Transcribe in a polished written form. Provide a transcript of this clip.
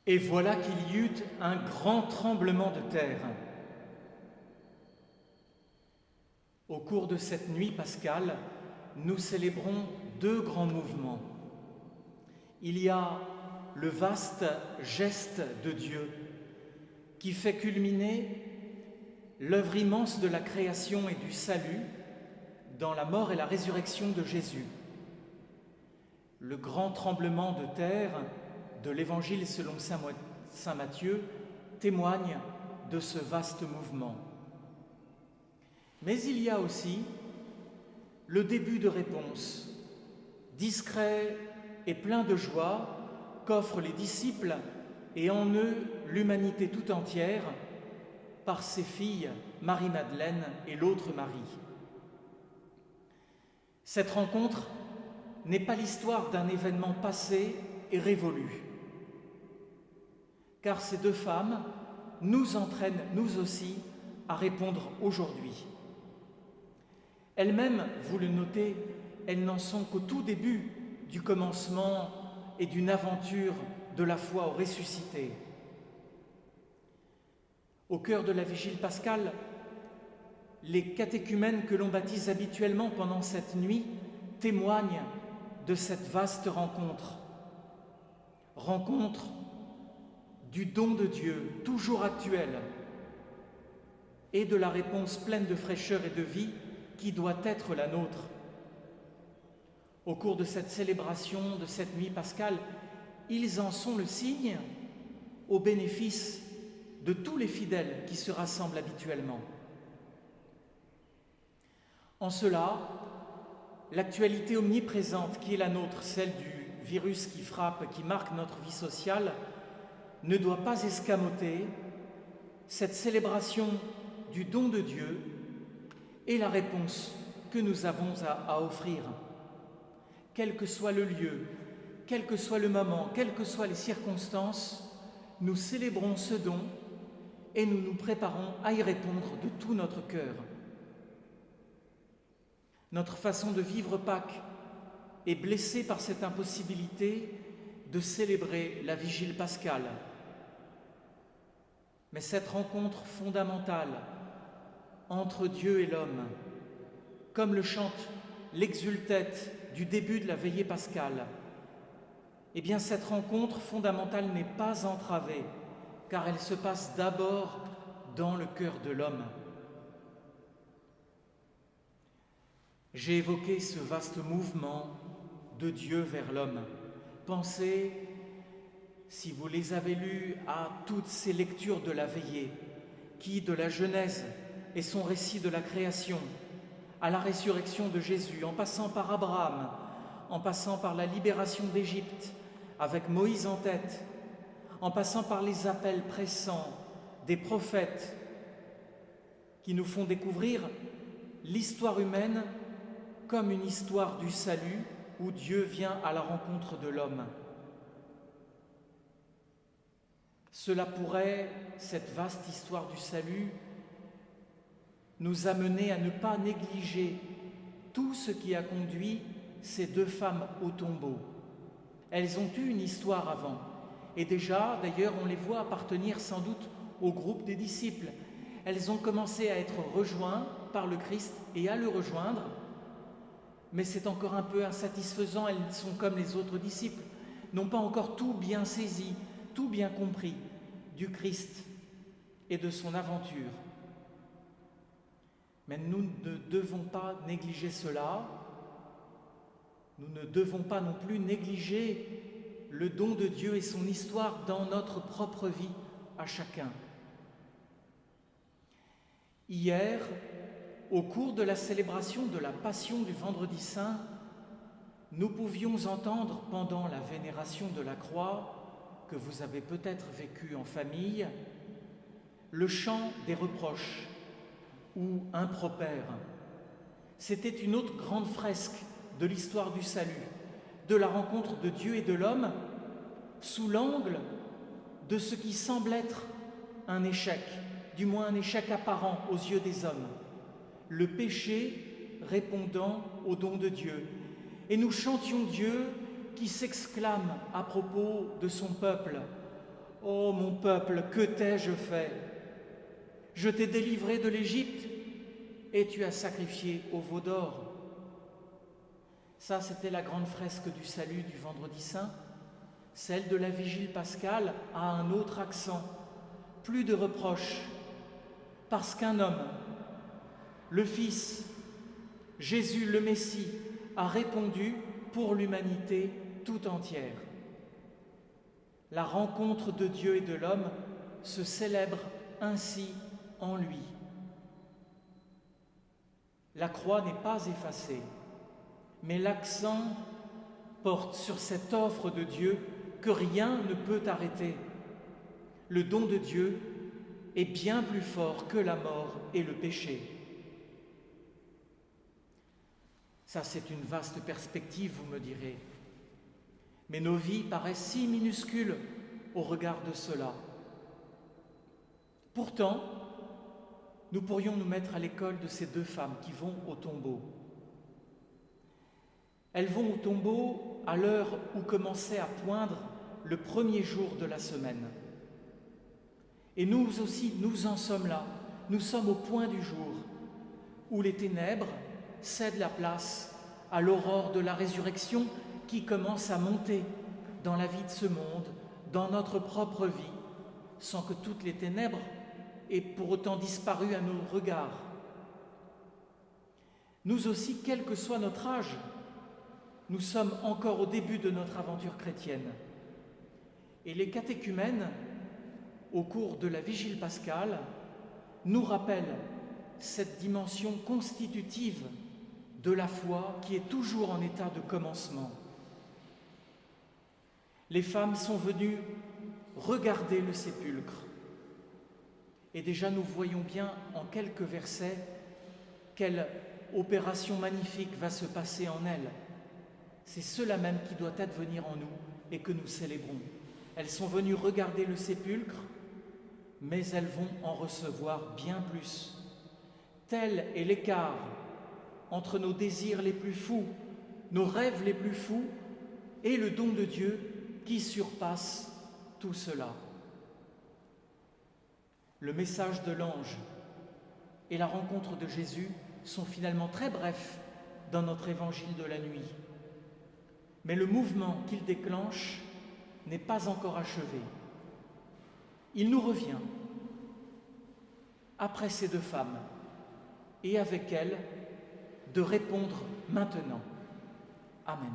Et voilà qu'il y eut un grand tremblement de terre. Au cours de cette nuit pascale, nous célébrons deux grands mouvements. Il y a le vaste geste de Dieu qui fait culminer l'œuvre immense de la création et du salut dans la mort et la résurrection de Jésus. Le grand tremblement de terre de l'Évangile selon saint Matthieu témoigne de ce vaste mouvement. Mais il y a aussi le début de réponse, discret et plein de joie, qu'offrent les disciples et en eux l'humanité tout entière par ses filles Marie-Madeleine et l'autre Marie. Cette rencontre n'est pas l'histoire d'un événement passé et révolu, car ces deux femmes nous entraînent, nous aussi, à répondre aujourd'hui. Elles-mêmes, vous le notez, elles n'en sont qu'au tout début du commencement et d'une aventure de la foi au ressuscité. Au cœur de la vigile pascale, les catéchumènes que l'on baptise habituellement pendant cette nuit témoignent de cette vaste rencontre. Rencontre du don de Dieu, toujours actuel, et de la réponse pleine de fraîcheur et de vie qui doit être la nôtre. Au cours de cette célébration, de cette nuit pascale, ils en sont le signe au bénéfice de tous les fidèles qui se rassemblent habituellement. En cela, l'actualité omniprésente qui est la nôtre, celle du virus qui frappe, qui marque notre vie sociale, ne doit pas escamoter cette célébration du don de Dieu et la réponse que nous avons à offrir. Quel que soit le lieu, quel que soit le moment, quelles que soient les circonstances, nous célébrons ce don et nous nous préparons à y répondre de tout notre cœur. Notre façon de vivre Pâques est blessée par cette impossibilité de célébrer la vigile pascale. Mais cette rencontre fondamentale entre Dieu et l'homme, comme le chante l'exultète du début de la veillée pascale, eh bien cette rencontre fondamentale n'est pas entravée, car elle se passe d'abord dans le cœur de l'homme. J'ai évoqué ce vaste mouvement de Dieu vers l'homme. Pensez, si vous les avez lus, à toutes ces lectures de la veillée, qui, de la Genèse et son récit de la création, à la résurrection de Jésus, en passant par Abraham, en passant par la libération d'Égypte, avec Moïse en tête, en passant par les appels pressants des prophètes qui nous font découvrir l'histoire humaine comme une histoire du salut où Dieu vient à la rencontre de l'homme. Cela pourrait, cette vaste histoire du salut, nous amener à ne pas négliger tout ce qui a conduit ces deux femmes au tombeau. Elles ont eu une histoire avant, et déjà, d'ailleurs, on les voit appartenir sans doute au groupe des disciples. Elles ont commencé à être rejointes par le Christ et à le rejoindre, mais c'est encore un peu insatisfaisant, elles sont comme les autres disciples, n'ont pas encore tout bien saisi, tout bien compris du Christ et de son aventure. Mais nous ne devons pas négliger cela, nous ne devons pas non plus négliger le don de Dieu et son histoire dans notre propre vie à chacun. Hier, au cours de la célébration de la Passion du Vendredi Saint, nous pouvions entendre pendant la vénération de la croix, que vous avez peut-être vécu en famille, le chant des reproches ou impropères. C'était une autre grande fresque de l'histoire du salut, de la rencontre de Dieu et de l'homme, sous l'angle de ce qui semble être un échec, du moins un échec apparent aux yeux des hommes, le péché répondant au don de Dieu. Et nous chantions Dieu qui s'exclame à propos de son peuple: Ô mon peuple, que t'ai-je fait? Je t'ai délivré de l'Égypte et tu as sacrifié au veau d'or. Ça, c'était la grande fresque du salut du Vendredi Saint. Celle de la Vigile pascale a un autre accent, plus de reproches, parce qu'un homme, le Fils, Jésus le Messie, a répondu pour l'humanité tout entière. La rencontre de Dieu et de l'homme se célèbre ainsi en lui. La croix n'est pas effacée, mais l'accent porte sur cette offre de Dieu que rien ne peut arrêter. Le don de Dieu est bien plus fort que la mort et le péché. Ça, c'est une vaste perspective, vous me direz. Mais nos vies paraissent si minuscules au regard de cela. Pourtant, nous pourrions nous mettre à l'école de ces deux femmes qui vont au tombeau. Elles vont au tombeau à l'heure où commençait à poindre le premier jour de la semaine. Et nous aussi, nous en sommes là. Nous sommes au point du jour où les ténèbres cèdent la place à l'aurore de la résurrection qui commence à monter dans la vie de ce monde, dans notre propre vie, sans que toutes les ténèbres aient pour autant disparu à nos regards. Nous aussi, quel que soit notre âge, nous sommes encore au début de notre aventure chrétienne. Et les catéchumènes, au cours de la Vigile pascale, nous rappellent cette dimension constitutive de la foi qui est toujours en état de commencement. Les femmes sont venues regarder le sépulcre. Et déjà nous voyons bien en quelques versets quelle opération magnifique va se passer en elles. C'est cela même qui doit advenir en nous et que nous célébrons. Elles sont venues regarder le sépulcre, mais elles vont en recevoir bien plus. Tel est l'écart entre nos désirs les plus fous, nos rêves les plus fous et le don de Dieu qui surpasse tout cela. Le message de l'ange et la rencontre de Jésus sont finalement très brefs dans notre évangile de la nuit. Mais le mouvement qu'il déclenche n'est pas encore achevé. Il nous revient, après ces deux femmes, et avec elles, de répondre maintenant. Amen.